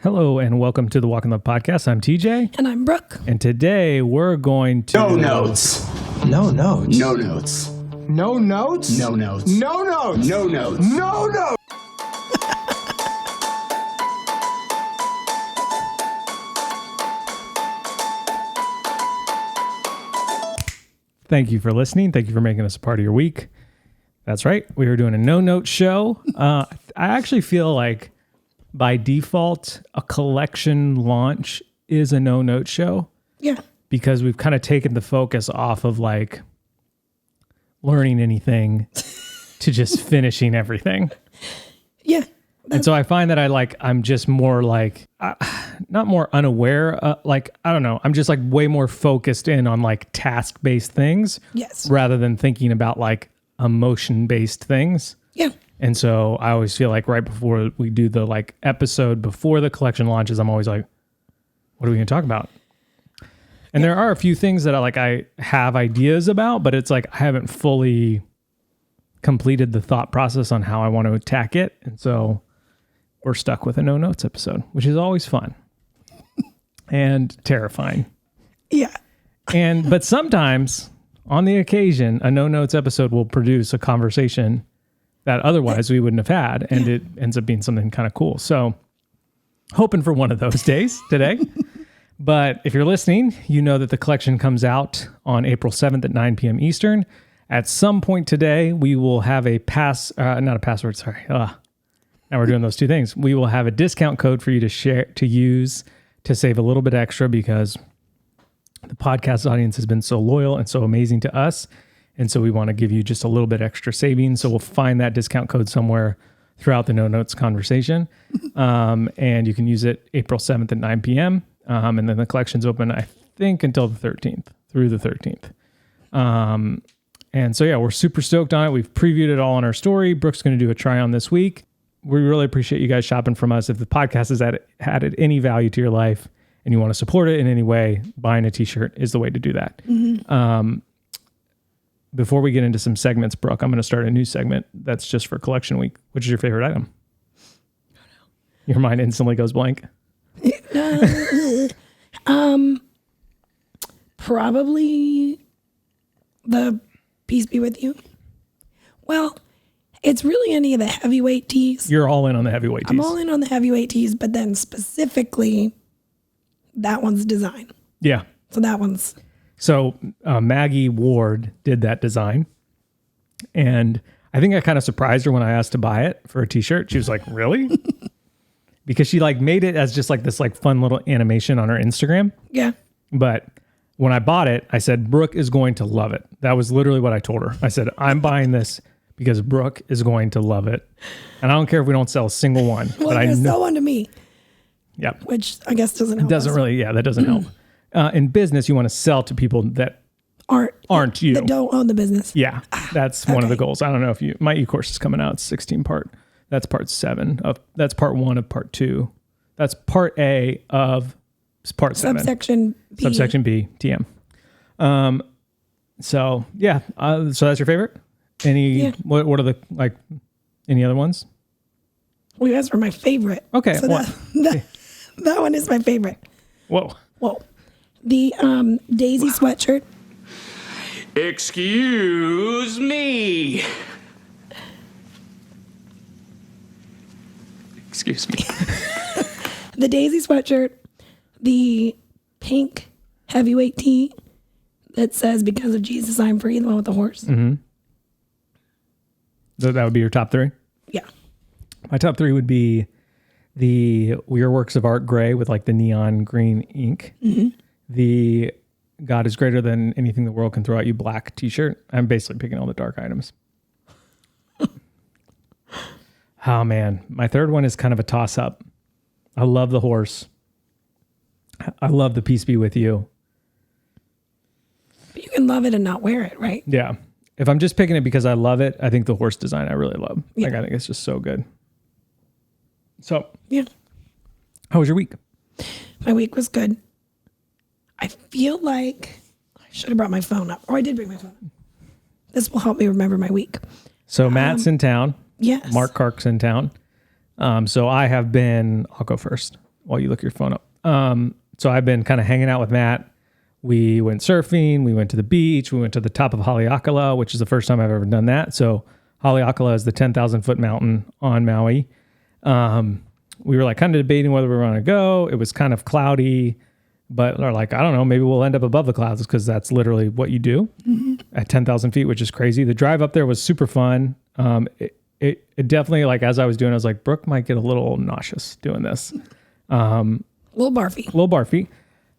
Hello and welcome to the Walk in Love podcast. I'm TJ. And I'm Brooke. And today we're going to... No notes. No notes. No notes. No notes? No notes. No notes. No notes. No notes. Thank you for listening. Thank you for making us a part of your week. That's right. We are doing a no-note show. I actually feel like by default, a collection launch is a no-note show. Yeah. Because we've kind of taken the focus off of like learning anything to just finishing everything. Yeah. And so I find that I'm just more like, not more unaware. I don't know. I'm just like way more focused in on like task-based things. Yes. Rather than thinking about like emotion-based things. Yeah. And so I always feel like right before we do the like episode before the collection launches, I'm always like, what are we going to talk about? And there are a few things that I have ideas about, but it's like I haven't fully completed the thought process on how I want to attack it. And so we're stuck with a no notes episode, which is always fun and terrifying. Yeah. But sometimes on the occasion, a no notes episode will produce a conversation that otherwise we wouldn't have had. And it ends up being something kind of cool. So hoping for one of those days today. But if you're listening, you know that the collection comes out on April 7th at 9 p.m. Eastern. At some point today, we will have a not a password, sorry. Now we're doing those two things. We will have a discount code for you to use to save a little bit extra because the podcast audience has been so loyal and so amazing to us. And so we want to give you just a little bit extra savings. So we'll find that discount code somewhere throughout the no notes conversation. And you can use it April 7th at 9 p.m. And then the collection's open, I think, until the 13th, through the 13th. And so, yeah, we're super stoked on it. We've previewed it all on our story. Brooke's going to do a try on this week. We really appreciate you guys shopping from us. If the podcast has added any value to your life and you want to support it in any way, buying a t-shirt is the way to do that. Mm-hmm. Before we get into some segments, Brooke, I'm going to start a new segment that's just for collection week. Which is your favorite item? Your mind instantly goes blank. Probably the Peace Be With You. Well, it's really any of the heavyweight tees. You're all in on the heavyweight tees. I'm all in on the heavyweight tees, but then specifically that one's design. Yeah. So that one's... So Maggie Ward did that design. And I think I kind of surprised her when I asked to buy it for a t-shirt. She was like, really? Because she like made it as just like this like fun little animation on her Instagram. Yeah. But when I bought it, I said, Brooke is going to love it. That was literally what I told her. I said, I'm buying this because Brooke is going to love it. And I don't care if we don't sell a single one. Well, but I know. Sell one to me. Yep. Which I guess doesn't help. That doesn't help. In business, you want to sell to people that aren't you. That don't own the business. Yeah. That's one of the goals. I don't know if my e-course is coming out. It's 16 part. That's part 7 that's part 1 of part 2. That's part A of part 7. Subsection B. Subsection B, TM. So yeah. So that's your favorite? What are the, like, any other ones? Well, you asked for my favorite. Okay. So that one is my favorite. Whoa. The Daisy sweatshirt. Excuse me. Excuse me. The Daisy sweatshirt. The pink heavyweight tee that says, because of Jesus, I'm free. The one with the horse. Mm-hmm. So that would be your top 3? Yeah. My top 3 would be the Your Works of Art gray with like the neon green ink. Mm-hmm. The God is Greater Than Anything the World Can Throw at You black t-shirt. I'm basically picking all the dark items. Oh man. My third one is kind of a toss up. I love the horse. I love the Peace Be With You. But you can love it and not wear it, right? Yeah. If I'm just picking it because I love it, I think the horse design I really love. Yeah. Like I think it's just so good. So yeah. How was your week? My week was good. I feel like I should have brought my phone up. Or I did bring my phone up. This will help me remember my week. So Matt's in town. Yes. Mark Clark's in town. So I'll go first. while you look your phone up. So I've been kind of hanging out with Matt. We went surfing. We went to the beach. We went to the top of Haleakala, which is the first time I've ever done that. So Haleakala is the 10,000 foot mountain on Maui. We were like kind of debating whether we were going to go. It was kind of cloudy, but we're like, I don't know, maybe we'll end up above the clouds because that's literally what you do at 10,000 feet, which is crazy. The drive up there was super fun. It definitely, like, as I was doing, I was like, Brooke might get a little nauseous doing this. A little barfy.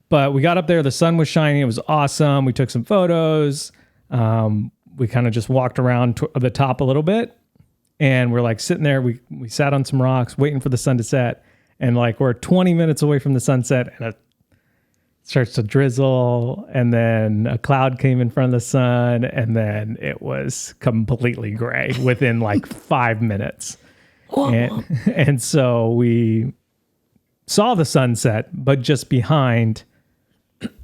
But we got up there, the sun was shining, it was awesome. We took some photos. We kind of just walked around to the top a little bit, and we're like sitting there. We sat on some rocks waiting for the sun to set, and like we're 20 minutes away from the sunset, and it starts to drizzle, and then a cloud came in front of the sun, and then it was completely gray within like 5 minutes. And so we saw the sunset, but just behind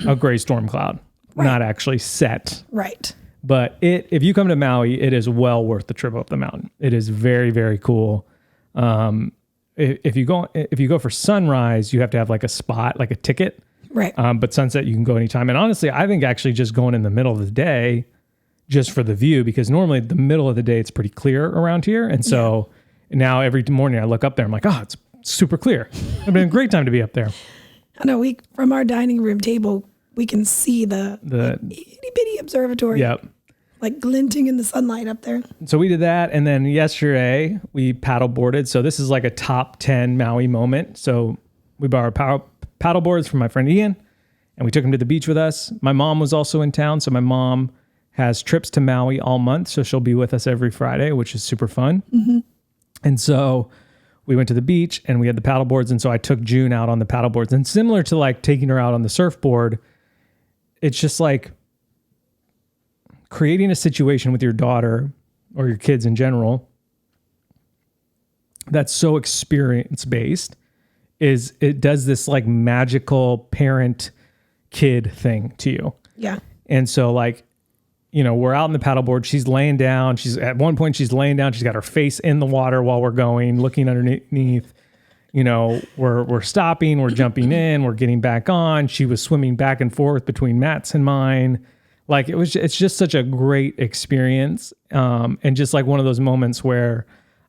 a gray storm cloud, not actually set. Right. But if you come to Maui, it is well worth the trip up the mountain. It is very, very cool. If you go for sunrise, you have to have like a spot, like a ticket. Right. But sunset, you can go anytime. And honestly, I think actually just going in the middle of the day, just for the view, because normally the middle of the day, it's pretty clear around here. And so now every morning I look up there, I'm like, oh, it's super clear. It's been a great time to be up there. I know from our dining room table, we can see the itty bitty observatory. Yep. Like glinting in the sunlight up there. So we did that. And then yesterday we paddle boarded. So this is like a top 10 Maui moment. So we borrowed paddle boards from my friend Ian, and we took him to the beach with us. My mom was also in town. So my mom has trips to Maui all month. So she'll be with us every Friday, which is super fun. Mm-hmm. And so we went to the beach and we had the paddle boards. And so I took June out on the paddle boards, and similar to like taking her out on the surfboard, it's just like creating a situation with your daughter or your kids in general that's so experience based. Is it does this like magical parent kid thing to you. Yeah. And so like, you know, we're out in the paddleboard. She's laying down. At one point she's laying down. She's got her face in the water while we're going, looking underneath. You know, we're stopping, we're jumping in, we're getting back on. She was swimming back and forth between Matt's and mine. Like it's just such a great experience. And just like one of those moments where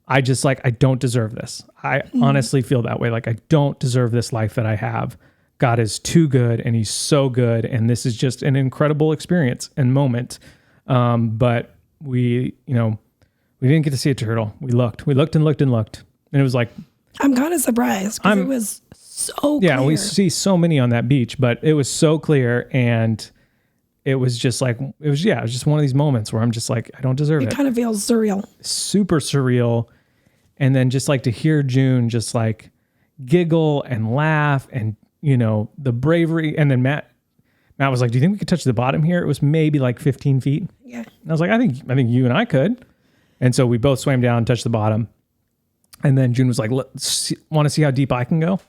I just like, I don't deserve this. I honestly feel that way. Like I don't deserve this life that I have. God is too good, and he's so good. And this is just an incredible experience and moment. But we didn't get to see a turtle. We looked and looked. And it was like, I'm kind of surprised because it was so clear. Yeah, we see so many on that beach, but it was so clear. And it was just like, it was just one of these moments where I'm just like, I don't deserve it. It kind of feels surreal. Super surreal. And then just like to hear June just like giggle and laugh, and, you know, the bravery. And then Matt was like, do you think we could touch the bottom here? It was maybe like 15 feet. Yeah. And I was like, I think you and I could. And so we both swam down, touched the bottom. And then June was like, want to see how deep I can go?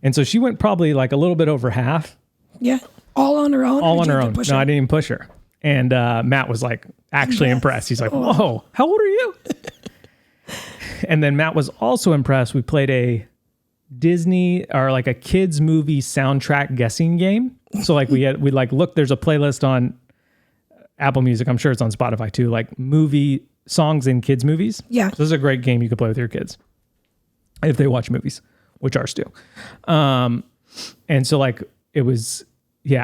And so she went probably like a little bit over half. Yeah. All on her own? All on her own. No, I didn't even push her. And Matt was like actually impressed. He's like, whoa, how old are you? And then Matt was also impressed. We played a Disney or like a kids movie soundtrack guessing game. So like we looked, there's a playlist on Apple Music. I'm sure it's on Spotify too, like movie songs in kids movies. Yeah. So this is a great game you could play with your kids if they watch movies, which ours do. And so like it was,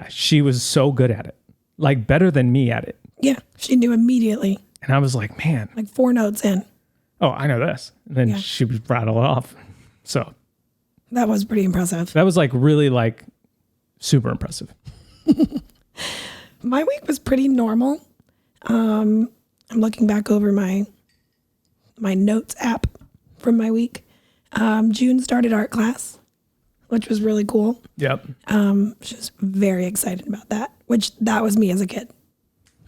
she was so good at it, like better than me at it. Yeah. She knew immediately. And I was like, man, like 4 notes in. Oh, I know this. And then she would rattle it off. So that was pretty impressive. That was like really like super impressive. My week was pretty normal. I'm looking back over my notes app from my week. June started art class, which was really cool. Yep. She was very excited about that, which that was me as a kid.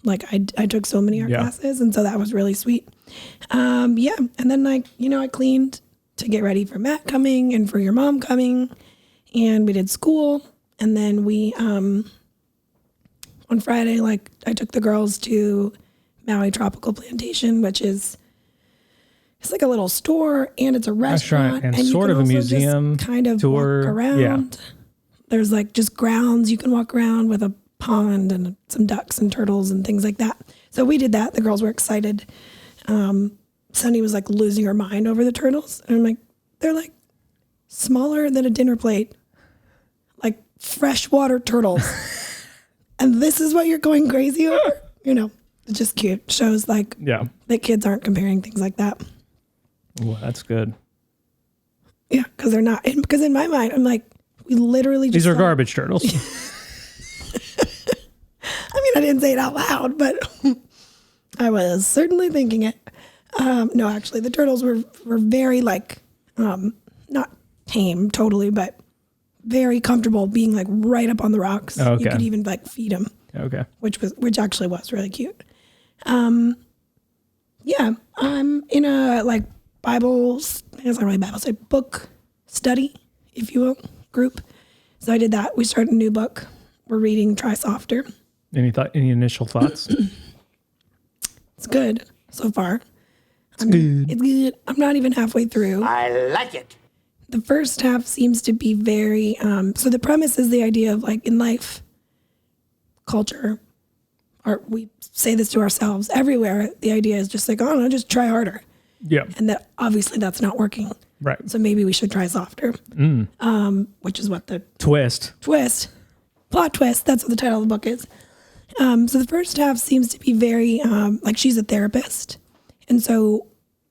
Like I took so many art classes, and so that was really sweet. And then I cleaned to get ready for Matt coming and for your mom coming, and we did school. And then we, on Friday, I took the girls to Maui Tropical Plantation, which is it's like a little store and it's a restaurant and you sort can of a also just museum kind of tour. walk around. Yeah. There's like just grounds you can walk around with a pond and some ducks and turtles and things like that. So we did that. The girls were excited. Sunny was like losing her mind over the turtles. And I'm like, they're like smaller than a dinner plate, like freshwater turtles. And this is what you're going crazy over? You know, it's just cute. Shows like that kids aren't comparing things like that. Well, that's good. Yeah, because they're not. Because in my mind, I'm like, we literally just These are garbage turtles. I mean, I didn't say it out loud, but I was certainly thinking it. No, actually, the turtles were very like, not tame totally, but very comfortable being like right up on the rocks. Okay. You could even like feed them. Okay. Which actually was really cute. Yeah, I'm in a like Bible, it's not really Bible, it's a book study, if you will, group. So I did that. We started a new book. We're reading Try Softer. Any initial thoughts? It's good so far. It's good. It's good. I'm not even halfway through. I like it. The first half seems to be very, so the premise is the idea of like in life, culture, or we say this to ourselves everywhere. The idea is just like, oh no, just try harder. Yeah. And that obviously that's not working. Right. So maybe we should try softer, which is what the plot twist. That's what the title of the book is. So the first half seems to be very, like she's a therapist. And so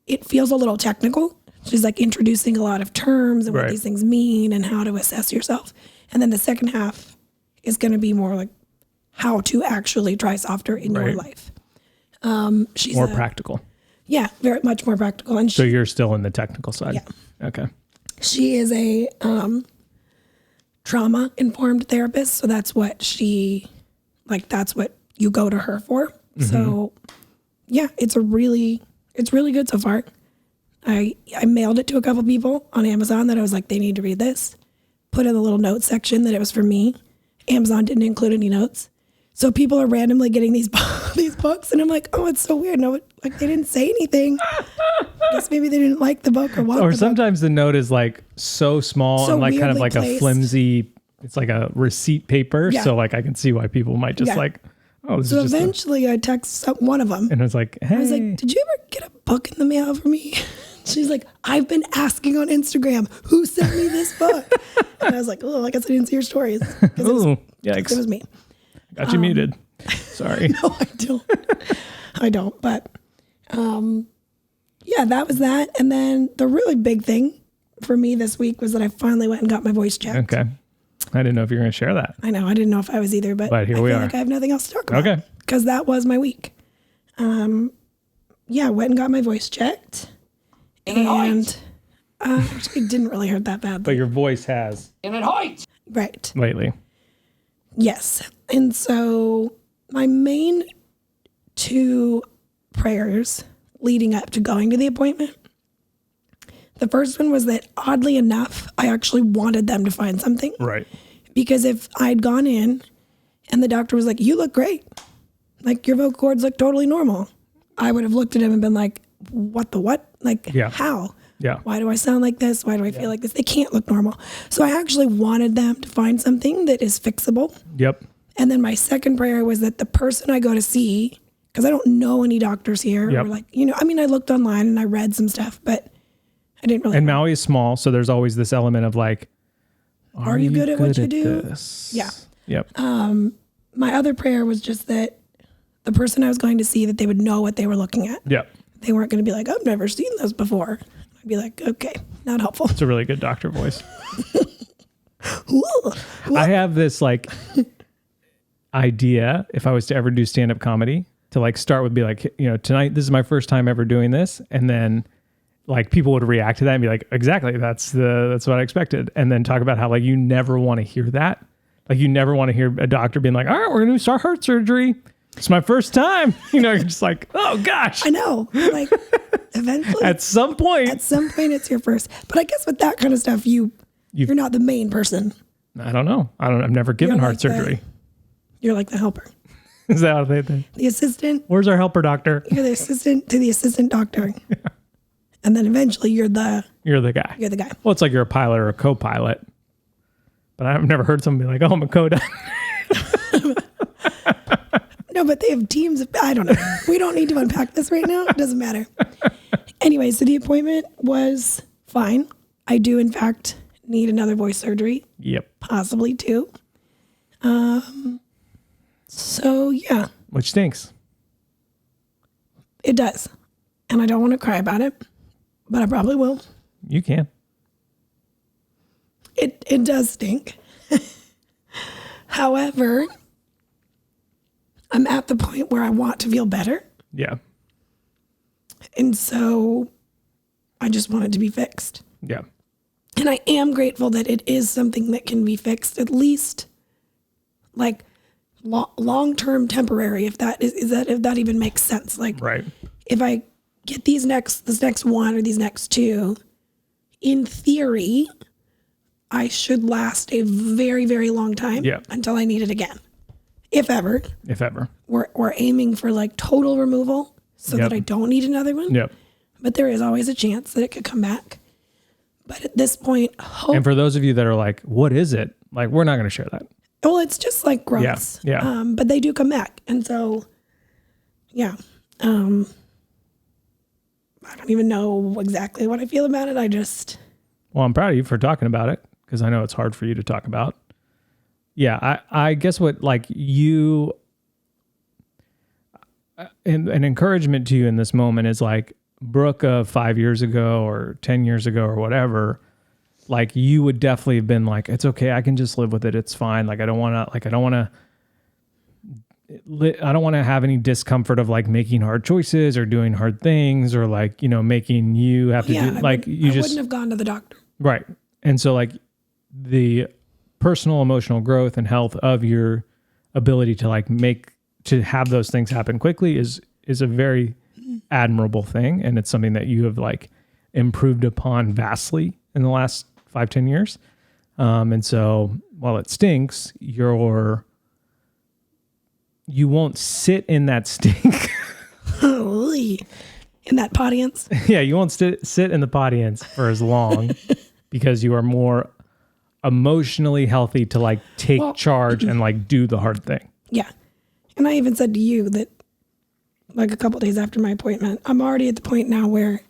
it feels a little technical. She's like introducing a lot of terms and what these things mean and how to assess yourself. And then the second half is going to be more like how to actually try softer in your life. She's more practical. Yeah, very much more practical. And So you're still in the technical side? Yeah. Okay. She is a trauma-informed therapist. So that's what that's what you go to her for. Mm-hmm. So yeah, it's really good so far. I mailed it to a couple people on Amazon that I was like, they need to read this. Put in the little notes section that it was for me. Amazon didn't include any notes. So people are randomly getting these books, and I'm like, oh, it's so weird. No, like they didn't say anything. I guess maybe they didn't like the book or what. Or sometimes the note is like so small and like kind of like placed. a flimsy. It's like a receipt paper, Yeah. so like I can see why people might just like, oh, this is just. So eventually, I text one of them, and I was like, hey. I was like, did you ever get a book in the mail for me? She's like, I've been asking on Instagram, who sent me this book? And I was like, oh, I guess I didn't see your stories. Ooh, yikes! It was me. Got you muted. Sorry. No, I don't. But yeah, that was that. And then the really big thing for me this week was that I finally went and got my voice checked. Okay. I didn't know if you were going to share that. I know. I didn't know if I was either, but here I we feel are. like I have nothing else to talk about. Okay. Because that was my week. Yeah, went and got my voice checked. And actually didn't really hurt that bad. But your voice has. And it hoits. Right. Lately. Yes. And so my main two prayers leading up to going to the appointment, the first one was that oddly enough, I actually wanted them to find something. Right. Because if I'd gone in and the doctor was like, you look great, like your vocal cords look totally normal, I would have looked at him and been like, what the what? Like, how? Yeah. Why do I sound like this? Why do I feel like this? They can't look normal. So I actually wanted them to find something that is fixable. Yep. And then my second prayer was that the person I go to see, because I don't know any doctors here, or like, I mean, I looked online and I read some stuff, but I didn't really. And Maui is small, so there's always this element of like, are you good at what you do? This? Yeah. Yep. My other prayer was just that the person I was going to see, that they would know what they were looking at. Yep. They weren't going to be like, I've never seen this before. I'd be like, okay, not helpful. It's a really good doctor voice. Ooh. I have this like idea, if I was to ever do stand-up comedy, to like start with be like, tonight, this is my first time ever doing this. And then like people would react to that and be like, exactly, that's what I expected. And then talk about how like you never want to hear that. Like you never want to hear a doctor being like, all right, we're going to start heart surgery. It's my first time. You're just like, oh gosh. I know. Like eventually. At some point it's your first. But I guess with that kind of stuff, you're not the main person. I don't know. I've never given heart surgery. You're like the helper. Is that how they think? The assistant. Where's our helper doctor? You're the assistant to the assistant doctor. Yeah. And then eventually you're the guy. You're the guy. Well, it's like you're a pilot or a co-pilot. But I've never heard someone be like, oh, I'm a coda. No, but they have teams. I don't know. We don't need to unpack this right now. It doesn't matter. Anyway, so the appointment was fine. I do, in fact, need another voice surgery. Yep. Possibly two. So, yeah. Which stinks. It does. And I don't want to cry about it, but I probably will. You can. It does stink. However, I'm at the point where I want to feel better. Yeah. And so I just want it to be fixed. Yeah. And I am grateful that it is something that can be fixed, at least like long-term temporary, if that if that even makes sense. Like, right. If I get this next one or these next two, in theory, I should last a very, very long time until I need it again. If ever. If ever. We're aiming for like total removal so that I don't need another one. Yep. But there is always a chance that it could come back. But at this point, and for those of you that are like, what is it? Like, we're not going to share that. Well, it's just like growths. Yeah. But they do come back. And so, yeah. I don't even know exactly what I feel about it. Well, I'm proud of you for talking about it because I know it's hard for you to talk about. Yeah. I guess what like you, an encouragement to you in this moment is like Brooke of 5 years ago or 10 years ago or whatever. Like you would definitely have been like, it's okay. I can just live with it. It's fine. Like, I don't want to have any discomfort of like making hard choices or doing hard things or like, making you have to do like, I wouldn't have gone to the doctor. Right. And so like the personal emotional growth and health of your ability to like to have those things happen quickly is a very admirable thing. And it's something that you have like improved upon vastly in the last 5-10 years. And so while it stinks, you won't sit in that stink. In that audience. Yeah, you won't sit in the audience for as long because you are more emotionally healthy to like take charge and like do the hard thing. Yeah. And I even said to you that like a couple days after my appointment, I'm already at the point now where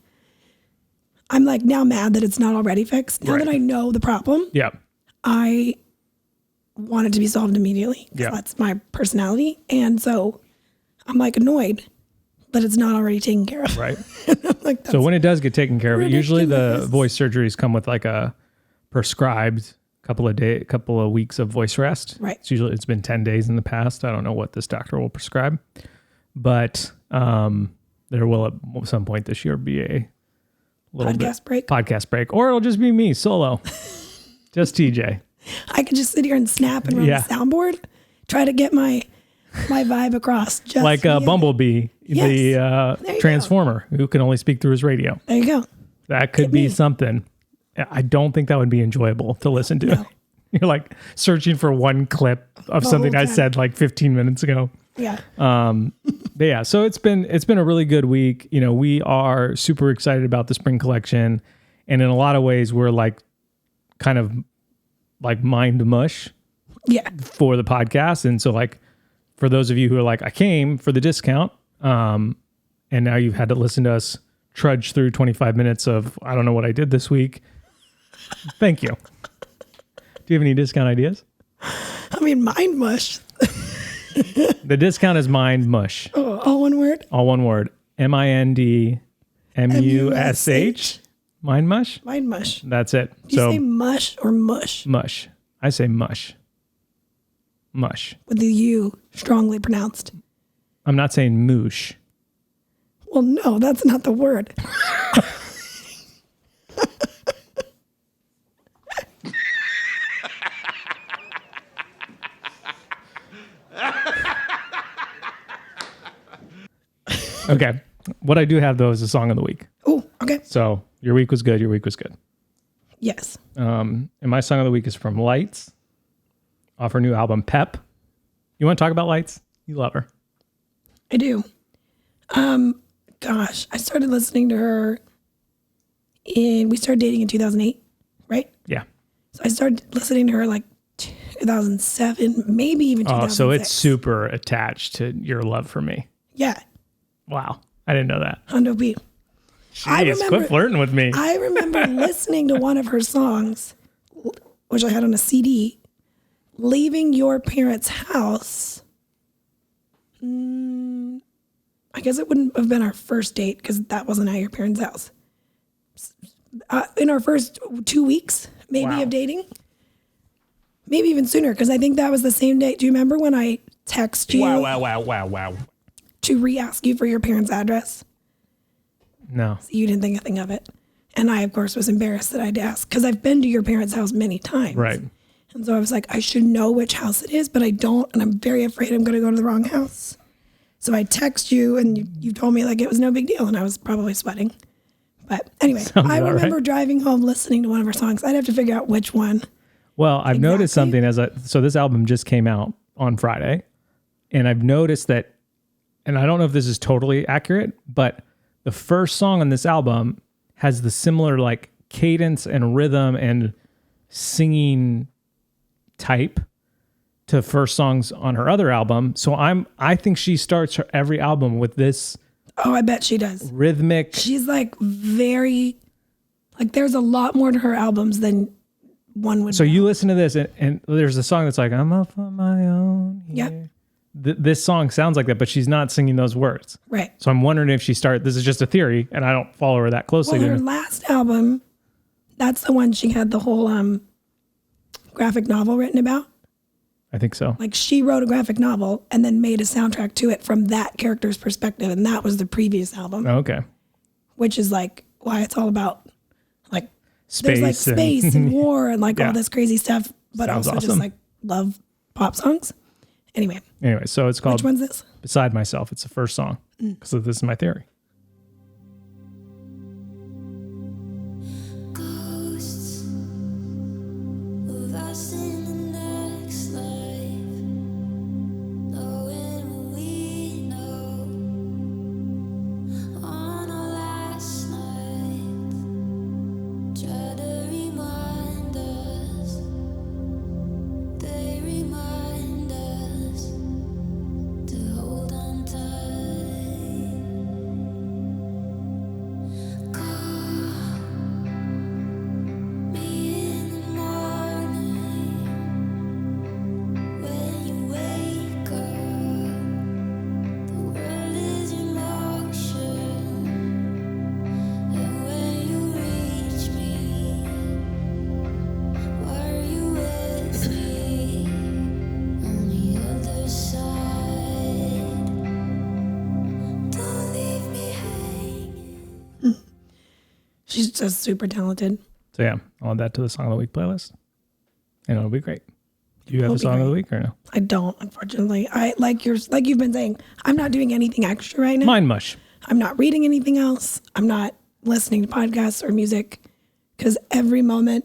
I'm like now mad that it's not already fixed. Now that I know the problem, I want it to be solved immediately because that's my personality. And so I'm like annoyed that it's not already taken care of. Right. Like, so when it does get taken care of, usually the voice surgeries come with like a prescribed couple of weeks of voice rest. Right. It's been 10 days in the past. I don't know what this doctor will prescribe, but there will at some point this year be a little podcast break, or it'll just be me solo, just TJ. I could just sit here and snap and run the soundboard, try to get my vibe across. Just like Bumblebee, the Transformer, who can only speak through his radio. There you go. That could be something. I don't think that would be enjoyable to listen to. No. You're like searching for one clip of something I said like 15 minutes ago. Yeah. But yeah, so it's been a really good week. We are super excited about the spring collection, and in a lot of ways we're like kind of like mind mush for the podcast. And so like for those of you who are like, I came for the discount, and now you've had to listen to us trudge through 25 minutes of I don't know what I did this week. Thank you. Do you have any discount ideas? I mean, mind mush. The discount is mind mush. Oh, all one word? All one word. MINDMUSH. Mind mush? Mind mush. That's it. Do you say mush or mush? Mush. I say mush. Mush. With the U strongly pronounced. I'm not saying moosh. Well, no, that's not the word. Okay. What I do have, though, is a song of the week. Oh, okay. So your week was good. Your week was good. Yes. And my song of the week is from Lights off her new album, Pep. You want to talk about Lights? You love her. I do. Gosh, I started listening to her and we started dating in 2008, right? Yeah. So I started listening to her like 2007, maybe even 2006. Oh, so it's super attached to your love for me. Yeah. Wow. I didn't know that. Hundo B. Jeez, quit flirting with me. I remember listening to one of her songs, which I had on a CD, leaving your parents' house. I guess it wouldn't have been our first date because that wasn't at your parents' house. In our first 2 weeks, maybe, of dating. Maybe even sooner, because I think that was the same day. Do you remember when I text you Wow. to re-ask you for your parents' address? No. So you didn't think a thing of it. And I, of course, was embarrassed that I'd ask, because I've been to your parents' house many times. Right. And so I was like, I should know which house it is, but I don't, and I'm very afraid I'm going to go to the wrong house. So I text you, and you told me like it was no big deal, and I was probably sweating. But anyway, I remember driving home listening to one of her songs. I'd have to figure out which one. Well, I've noticed something so this album just came out on Friday, and I've noticed that, and I don't know if this is totally accurate, but the first song on this album has the similar like cadence and rhythm and singing type to first songs on her other album. So I think she starts every album with this. Oh, I bet she does. Rhythmic. She's like very, like there's a lot more to her albums than one would. So you listen to this and there's a song that's like, I'm up on my own here. Yeah. This song sounds like that, but she's not singing those words. Right. So I'm wondering if this is just a theory and I don't follow her that closely. Well, her last album, that's the one she had the whole graphic novel written about. I think so. Like she wrote a graphic novel and then made a soundtrack to it from that character's perspective. And that was the previous album. Oh, okay. Which is like why it's all about like Space. There's like space and war and like all this crazy stuff, but Sounds also awesome. just like love pop songs. Anyway, so it's called which one's this? Beside Myself. It's the first song. Because this is my theory. Ghosts of us in the next life, knowing what we know on our last night, try to remind us, they remind us to hold on tight. She's just super talented. So yeah, I'll add that to the Song of the Week playlist. And it'll be great. Do you have a Song of the Week or no? I don't, unfortunately. I like you've been saying, I'm not doing anything extra right now. Mind mush. I'm not reading anything else. I'm not listening to podcasts or music because every moment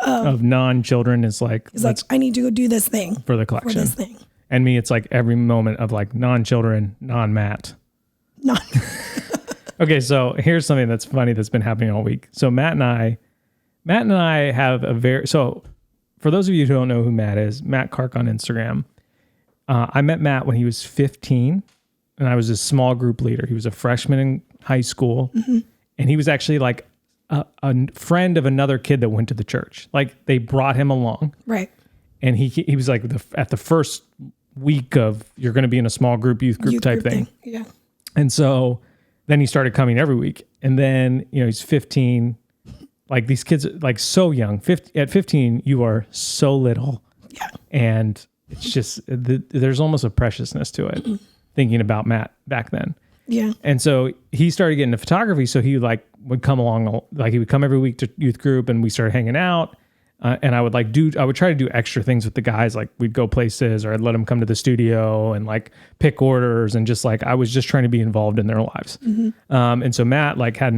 of non-children is like, I need to go do this thing for the collection. For this thing. And me, it's like every moment of like non-children, non-Matt. No. Okay, so here's something that's funny that's been happening all week. So Matt and I have so for those of you who don't know who Matt is, Matt Kark on Instagram. I met Matt when he was 15 and I was a small group leader. He was a freshman in high school and he was actually like a friend of another kid that went to the church. Like they brought him along. Right. And he was like at the first week of you're going to be in a small group, youth group type thing. Yeah. And so then he started coming every week. And then, he's 15. Like these kids, like so young. At 15, you are so little. Yeah. And it's just, there's almost a preciousness to it, thinking about Matt back then. Yeah. And so he started getting into photography. So he would come along, he would come every week to youth group and we started hanging out. And I would try to do extra things with the guys. Like we'd go places or I'd let them come to the studio and like pick orders and just like, I was just trying to be involved in their lives. And so Matt had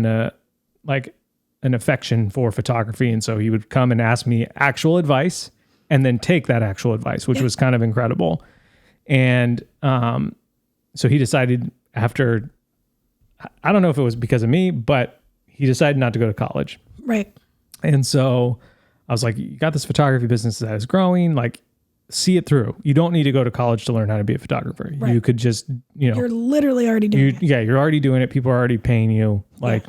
an affection for photography. And so he would come and ask me actual advice and then take that actual advice, which was kind of incredible. And so he decided after, I don't know if it was because of me, but he decided not to go to college. Right. And so I was like, you got this photography business that is growing, like see it through. You don't need to go to college to learn how to be a photographer. Right. You could just, You're literally already doing it. yeah, you're already doing it. People are already paying you. Like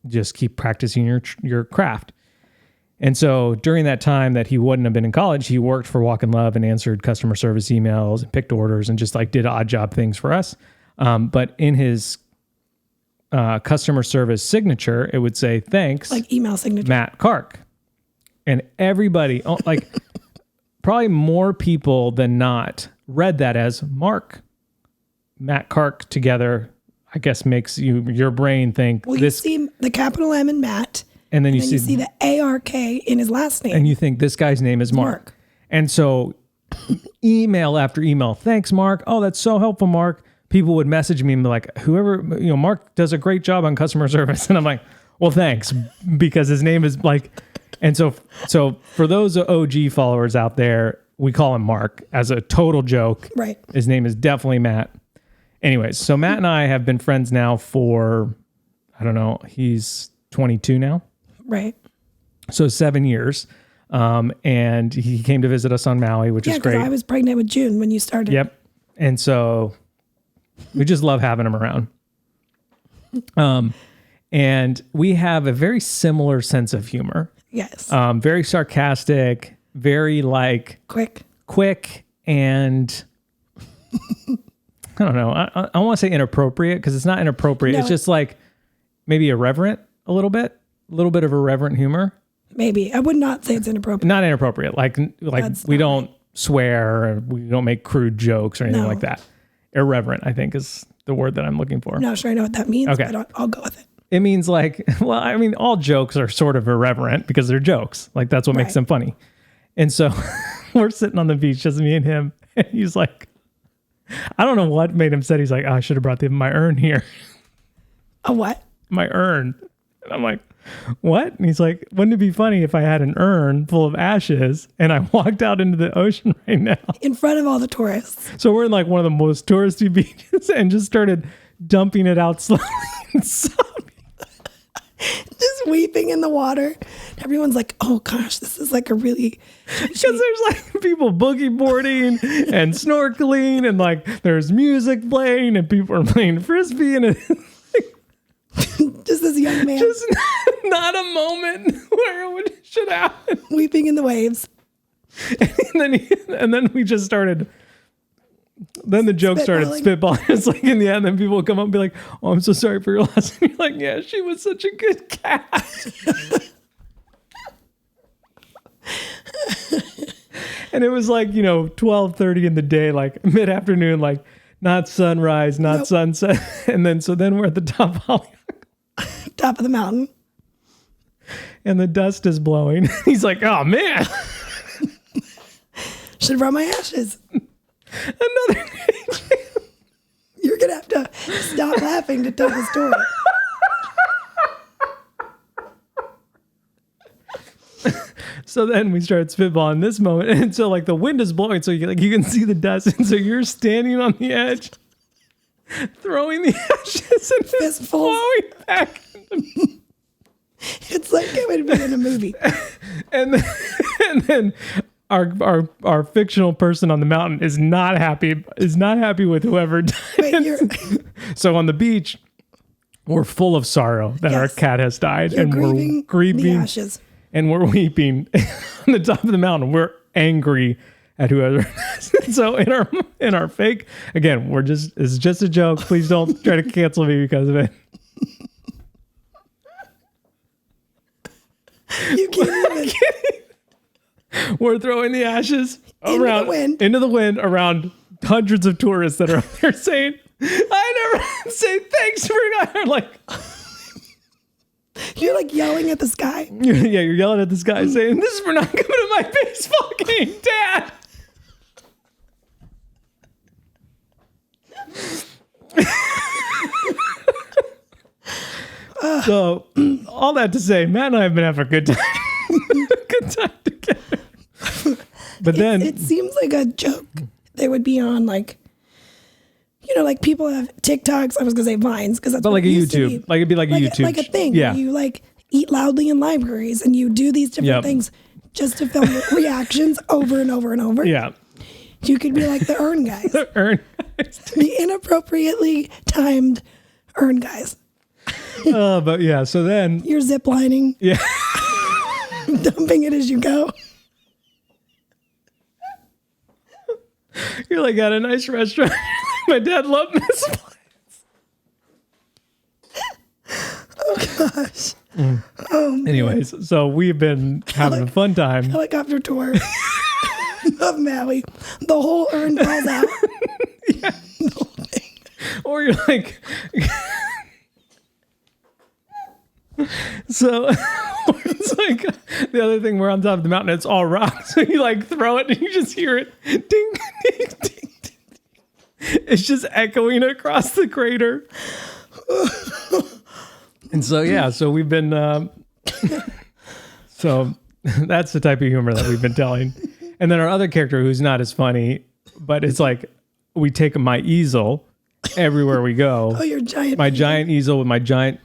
just keep practicing your craft. And so during that time that he wouldn't have been in college, he worked for Walk in Love and answered customer service emails and picked orders and just like did odd job things for us. But in his customer service signature, it would say, thanks, Like email signature. Matt Kark. And everybody, like probably more people than not, read that as Mark. Matt Kark together, I guess, makes your brain think Well, this. you see the capital M in Matt, And then you and you see see the ARK in his last name. and you think this guy's name is Mark. Mark. And so email after email, thanks, Mark. Oh, that's so helpful, Mark. People would message me and be like, whoever, Mark does a great job on customer service. And I'm like, well, thanks, because his name is like, and so for those OG followers out there, we call him Mark as a total joke. Right. His name is definitely Matt. Anyways, so Matt and I have been friends now for, I don't know, he's 22 now. Right. So 7 years. And he came to visit us on Maui, which Yeah, is because great. I was pregnant with June when you started. Yep. And so we just love having him around. And we have a very similar sense of humor. Yes. Very sarcastic, very like quick and I don't know. I want to say inappropriate because it's not inappropriate. No. It's just like maybe irreverent a little bit of irreverent humor. Maybe. I would not say it's inappropriate. Not inappropriate. Like That's we not don't swear or we don't make crude jokes or anything No. like that. Irreverent, I think, is the word that I'm looking for. I'm not sure I know what that means, Okay. but I'll go with it. It means like, well, I mean, all jokes are sort of irreverent because they're jokes. Like that's what makes Right. them funny. And so we're sitting on the beach, just me and him. And he's like, I don't know what made him say. He's like, oh, I should have brought my urn here. A what? My urn. And I'm like, what? And he's like, wouldn't it be funny if I had an urn full of ashes and I walked out into the ocean right now? In front of all the tourists. So we're in like one of the most touristy beaches and just started dumping it out slowly and sobbing. Just weeping in the water. Everyone's like, oh gosh, this is like a really... Because there's like people boogie boarding and snorkeling and like there's music playing and people are playing frisbee and it's Just this young man just not a moment where it should happen. weeping in the waves. And then we just started. Then the joke started spitballing. It's like in the end, then people would come up and be like, "Oh, I'm so sorry for your loss." And you're like, "Yeah, she was such a good cat." And it was like 12:30 in the day, like mid afternoon, like not sunrise, not Nope. sunset. And then we're at the top of Hollywood. Top of the mountain. And the dust is blowing. He's like, "Oh man, Should have brought my ashes." another." You're going to have to stop laughing to tell the story. So then we started spitballing this moment, and so like the wind is blowing, so you can see the dust, and so you're standing on the edge, throwing the ashes and it's Fistfuls. blowing back. It's like it would be in a movie. And then our fictional person on the mountain is not happy with whoever died. Wait, So on the beach, we're full of sorrow that our Yes. cat has died, you're and we're grieving the grieving ashes. and we're weeping on the top of the mountain. We're angry at whoever. So in our fake, again, it's just a joke. Please don't try to cancel me because of it. You can't even. We're throwing the ashes Into the wind. around hundreds of tourists that are up there saying, "I never say thanks for God." Like, You're like yelling at the sky. yeah, you're yelling at this guy saying, "This is for not coming to my baseball game, Dad." So, all that to say, Matt and I have been having a good time. Good time together. But then, It seems like a joke. They would be on like, like people have TikToks. I was gonna say Vines because that's But what like a it used to YouTube, be. like it'd be like a YouTube, like a thing. Yeah. Where you like eat loudly in libraries and you do these different Yep. things just to film reactions over and over and over. Yeah. You could be like the Earn guys, Earn. the inappropriately timed Earn guys. But yeah. So then, You're ziplining, yeah. dumping it as you go. You're like at a nice restaurant. My dad loved this place. Gosh, Anyways, so we've been having a fun time. helicopter tour of Maui. The whole Earn falls out. Or you're like, so it's like the other thing, we're on top of the mountain, it's all rock. So you like throw it and you just hear it ding, ding, ding, ding. It's just echoing across the crater. And so, yeah, so we've been, so that's the type of humor that we've been telling. And then our other character who's not as funny, but it's like, we take my easel everywhere we go. Oh, your giant. My giant easel with my giant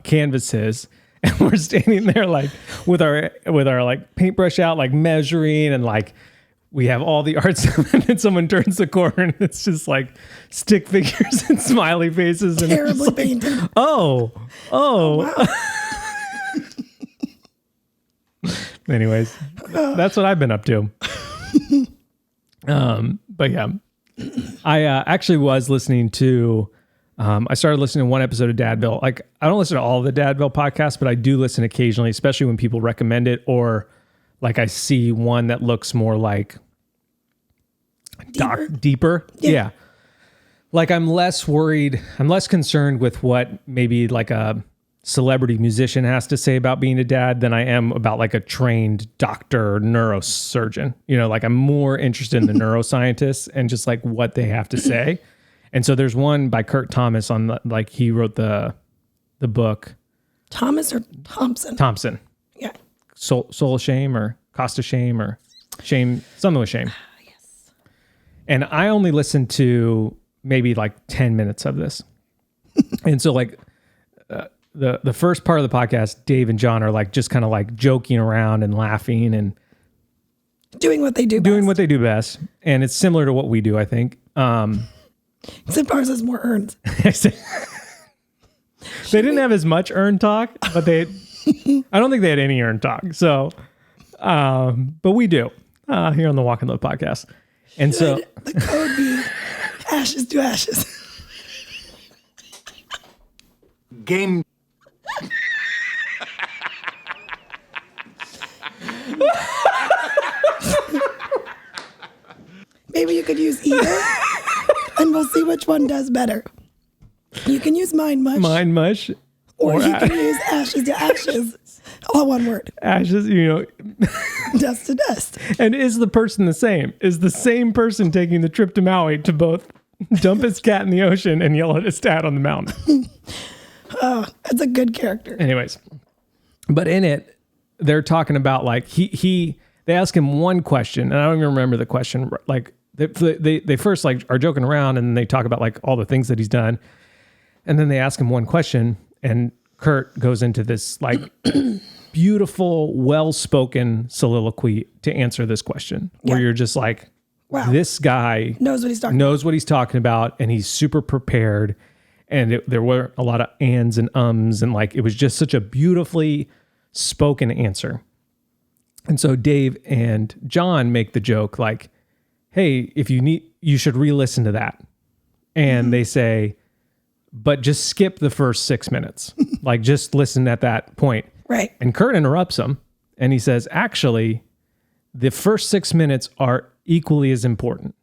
canvases, and we're standing there like with our like paintbrush out, like measuring, and like we have all the art stuff, and then someone turns the corner and it's just like stick figures and smiley faces and it's Terribly like, painted. oh. Wow. Anyways, that's what I've been up to. But yeah, I actually was listening to. I started listening to one episode of Dadville. Like, I don't listen to all of the Dadville podcasts, but I do listen occasionally, especially when people recommend it, or like I see one that looks more like deeper. Yeah. Like I'm less worried. I'm less concerned with what maybe like a celebrity musician has to say about being a dad than I am about like a trained doctor or neurosurgeon. You know, like I'm more interested in the neuroscientists and just like what they have to say. And so there's one by Kurt Thomas on the, like he wrote the book. Thomas or Thompson? Thompson. Yeah. Soul of Shame or Cost of Shame or Shame, something with shame. Yes. And I only listened to maybe like 10 minutes of this. And so like the first part of the podcast, Dave and John are like just kind of like joking around and laughing and Doing what they do doing best. what they do best. And it's similar to what we do, I think. Except ours has more earns. They didn't have as much earn talk, but I don't think they had any earn talk. So, but we do here on the Walk and Live podcast. And so The code be ashes to ashes. Game. Maybe you could use either, and we'll see which one does better. You can use mind mush, mind mush or you a- can use ashes to ashes. All one word. ashes, you know. Dust to dust. And is the person the same? Is the same person taking the trip to Maui to both dump his cat in the ocean and yell at his dad on the mountain? That's a good character. Anyways, but in it, they're talking about like they ask him one question, and I don't even remember the question. Like they first like are joking around, and they talk about like all the things that he's done, and then they ask him one question, and Kurt goes into this like beautiful, well-spoken soliloquy to answer this question, where Yeah. you're just like, Wow. this guy Knows what he's talking knows what he's talking about, and he's super prepared. And there were a lot of ands and ums, and like it was just such a beautifully spoken answer. And so Dave and John make the joke like, hey, if you need, you should re-listen to that. And they say, but just skip the first 6 minutes. Like just listen at that point. Right. And Kurt interrupts him and he says, actually, the first 6 minutes are equally as important,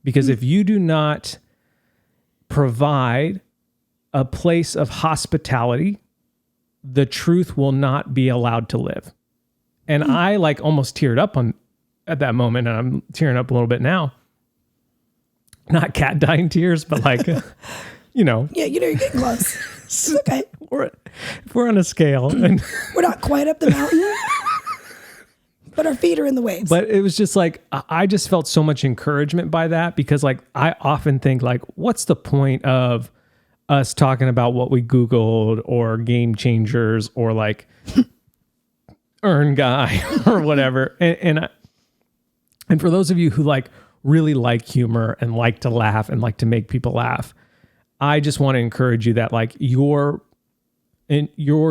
because if you do not provide a place of hospitality, the truth will not be allowed to live. And I like almost teared up at that moment, and I'm tearing up a little bit now. Not cat dying tears, but like, you know, Yeah, you're getting close. It's okay. if we're on a scale and We're not quite up the mountain, But our feet are in the waves. But it was just like, I just felt so much encouragement by that, because like, I often think like, what's the point of us talking about what we Googled or Game Changers or like Earn Guy or whatever. And for those of you who like really like humor and like to laugh and like to make people laugh, I just want to encourage you that like your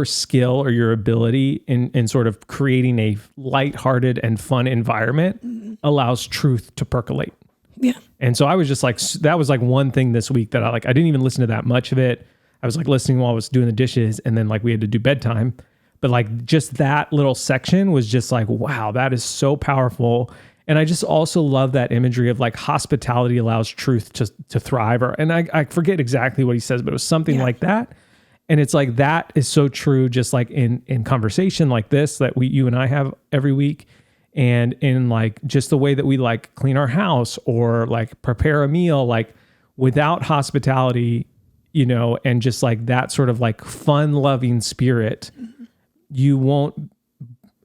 skill or your ability in sort of creating a lighthearted and fun environment allows truth to percolate. Yeah. And so I was just like, that was like one thing this week that I didn't even listen to that much of it. I was like listening while I was doing the dishes, and then like we had to do bedtime. But like just that little section was just like, wow, that is so powerful. And I just also love that imagery of like hospitality allows truth to thrive. And I forget exactly what he says, but it was something like that. And it's like, that is so true, just like in conversation like this, that you and I have every week. And in like just the way that we like clean our house or like prepare a meal, like without hospitality, you know, and just like that sort of like fun loving spirit, you won't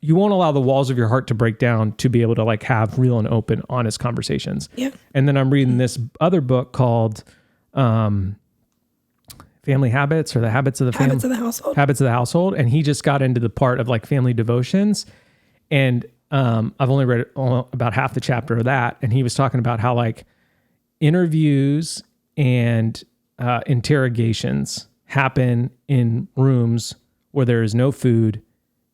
allow the walls of your heart to break down to be able to like have real and open, honest conversations. Yeah. And then I'm reading this other book called Family Habits, or the Habits of the Family. Habits of the Household. Habits of the Household. And he just got into the part of like family devotions. And I've only read about half the chapter of that. And he was talking about how like interviews and interrogations happen in rooms where there is no food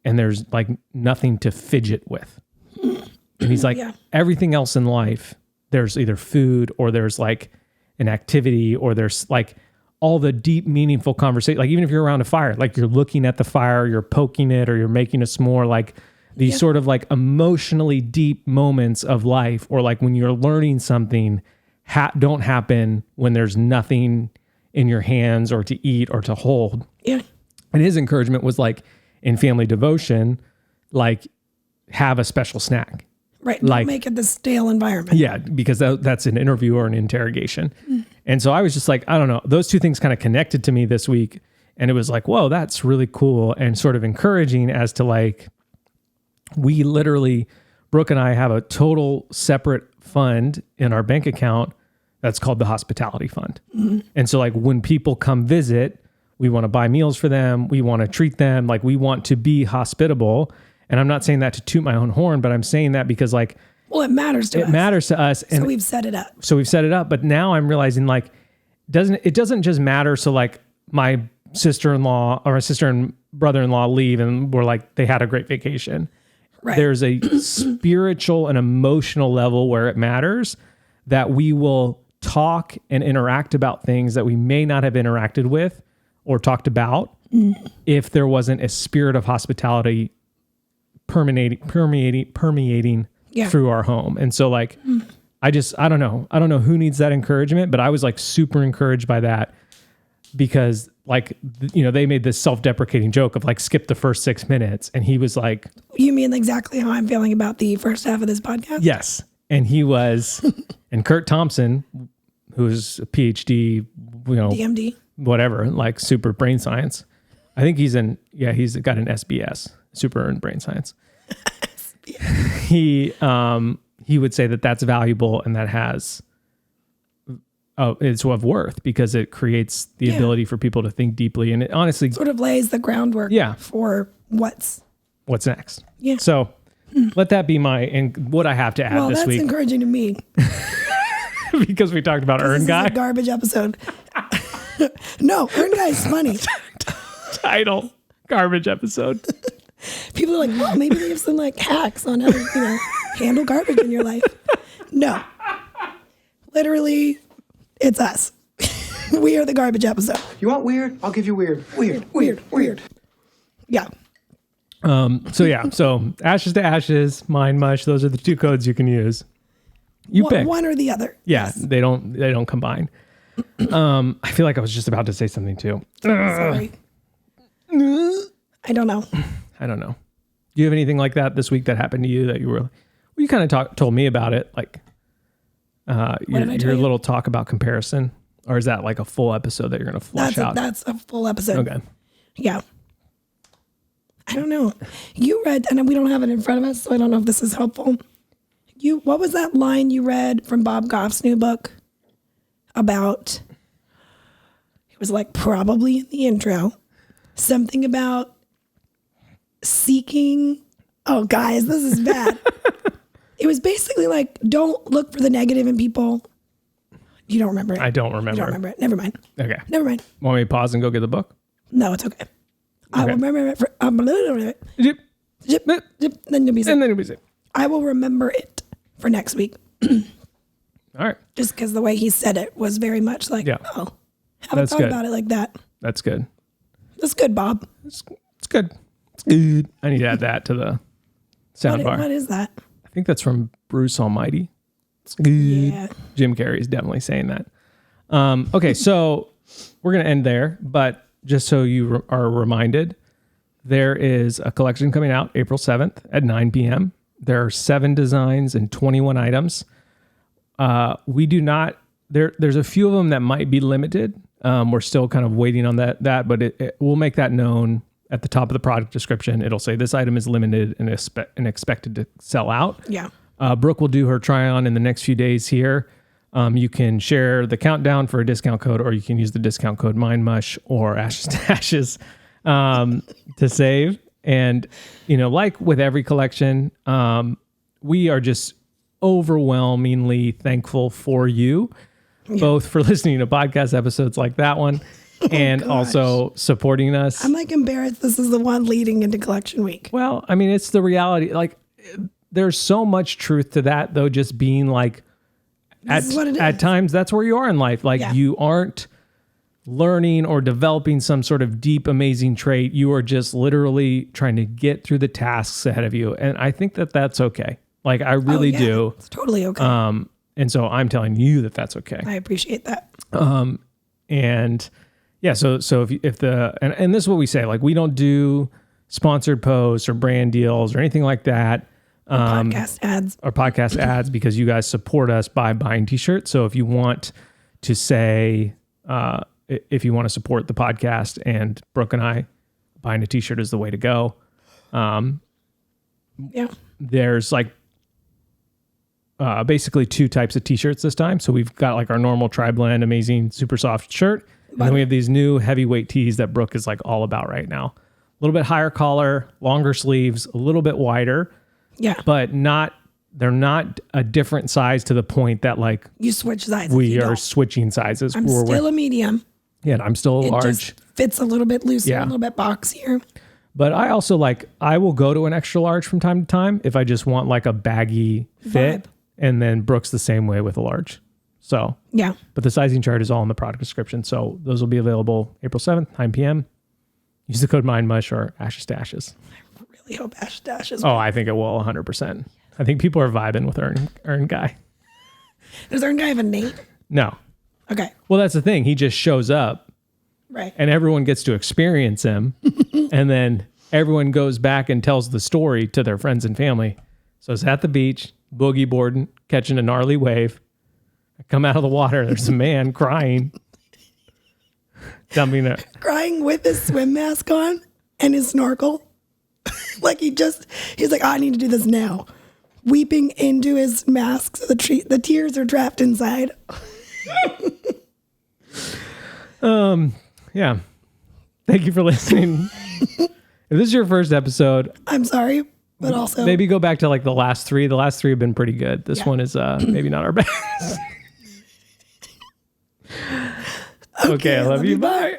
and there's like nothing to fidget with. And he's like, everything else in life, there's either food or there's like an activity or there's like all the deep, meaningful conversation. Like even if you're around a fire, like you're looking at the fire, you're poking it, or you're making a s'more, like these sort of like emotionally deep moments of life, or like when you're learning something, don't happen when there's nothing in your hands or to eat or to hold. Yeah. And his encouragement was like, in family devotion, like have a special snack. Right. Like, Don't make it the stale environment. Yeah, because that's an interview or an interrogation. And so I was just like, I don't know, those two things kind of connected to me this week. And it was like, whoa, that's really cool and sort of encouraging as to like, we literally, Brooke and I have a total separate fund in our bank account that's called the Hospitality Fund. And so like when people come visit, we want to buy meals for them. We want to treat them. Like we want to be hospitable. And I'm not saying that to toot my own horn, but I'm saying that because like, well, it matters to us. It matters to us. And so we've set it up. But now I'm realizing like, it doesn't just matter. So like my sister-in-law or my sister and brother-in-law leave and we're like, they had a great vacation. Right. There's a spiritual and emotional level where it matters that we will talk and interact about things that we may not have interacted with or talked about if there wasn't a spirit of hospitality permeating through our home. And so like, I don't know who needs that encouragement, but I was like super encouraged by that because like, you know, they made this self-deprecating joke of like, skip the first 6 minutes. And he was like, you mean exactly how I'm feeling about the first half of this podcast? Yes. And he was, and Kurt Thompson, who's a PhD, you know, DMD, whatever, like super brain science. I think he's got an SBS, super in brain science. He would say that that's valuable and that has, it's of worth because it creates the ability for people to think deeply. And it honestly sort of lays the groundwork for what's next. Yeah. So let that be and what I have to add this week. That's encouraging to me. Because we talked about Earn Guy. This is a garbage episode. No, Earn Guy is funny. Title, garbage episode. People are like, well, maybe they have some like hacks on how to, handle garbage in your life. No. Literally, it's us. We are the garbage episode. You want weird? I'll give you weird. Weird. Yeah. So ashes to ashes, mind mush. Those are the two codes you can use. You pick one or the other. Yeah, Yes. they don't combine. I feel like I was just about to say something too. Sorry. I don't know. I don't know. Do you have anything like that this week that happened to you that you were? Well, you kind of told me about it, like your little talk about comparison, or is that like a full episode that you're going to flush out? That's a full episode. Okay. Yeah. I don't know. You read, and we don't have it in front of us, so I don't know if this is helpful. What was that line you read from Bob Goff's new book about? It was like probably in the intro, something about seeking. Oh, guys, this is bad. It was basically like, don't look for the negative in people. You don't remember it. I don't remember. You don't remember it. Never mind. Okay. Never mind. Want me to pause and go get the book? No, it's okay. I will remember it for Zip, zip, zip, then you'll be safe. and then it'll be safe. I will remember it for next week. All right. Just because the way he said it was very much like, Yeah. oh, haven't That's thought good. about it like that. That's good. That's good, Bob. It's good. It's good. I need to add that to the sound bar. What is that? I think that's from Bruce Almighty. It's good. Yeah. Jim Carrey is definitely saying that. Okay, so we're going to end there, but just so you are reminded, there is a collection coming out April 7th at 9 p.m. There are 7 designs and 21 items. We do not, there's a few of them that might be limited. We're still kind of waiting on that, but we'll make that known at the top of the product description. It'll say this item is limited and expected to sell out. Yeah. Brooke will do her try on in the next few days here. You can share the countdown for a discount code, or you can use the discount code MindMush or Ashes to Ashes to save. And, like with every collection, we are just overwhelmingly thankful for you, both for listening to podcast episodes like that one and also supporting us. I'm like embarrassed. This is the one leading into collection week. Well, I mean, it's the reality. Like, there's so much truth to that, though, just being like, at times, that's where you are in life. Like, you aren't learning or developing some sort of deep, amazing trait. You are just literally trying to get through the tasks ahead of you. And I think that that's okay. Like, I really do. It's totally okay. And so I'm telling you that that's okay. I appreciate that. And yeah, so if this is what we say, like, we don't do sponsored posts or brand deals or anything like that. Podcast ads. Or podcast ads, because you guys support us by buying t-shirts. So if you want to say, if you want to support the podcast and Brooke and I, buying a t-shirt is the way to go. There's like basically 2 types of t-shirts this time. So we've got like our normal tri-blend amazing super soft shirt, and then we have these new heavyweight tees that Brooke is like all about right now. A little bit higher collar, longer sleeves, a little bit wider. Yeah. But they're not a different size to the point that like you switch sizes. We are switching sizes. I'm still a medium. Yeah, and I'm still a large. Just fits a little bit looser, a little bit boxier. But I also I will go to an extra large from time to time if I just want like a baggy fit. And then Brooke's the same way with a large. So, yeah. But the sizing chart is all in the product description. So those will be available April 7th, 9 p.m. Use the code MindMush or Ashes to Ashes. I really hope Ashes to Ashes. Oh, I think it will 100%. I think people are vibing with Earn Guy. Does Earn Guy have a name? No. Okay. Well, that's the thing. He just shows up. Right. And everyone gets to experience him. And then everyone goes back and tells the story to their friends and family. So it's at the beach, boogie boarding, catching a gnarly wave. I come out of the water. There's a man crying. Dumping it. Crying with his swim mask on and his snorkel. Like he's like, I need to do this now. Weeping into his mask so the tears are trapped inside. Yeah. Thank you for listening. If this is your first episode, I'm sorry, but also maybe go back to like the last 3. The last 3 have been pretty good. This one is maybe not our best. Okay, I love you. Bye.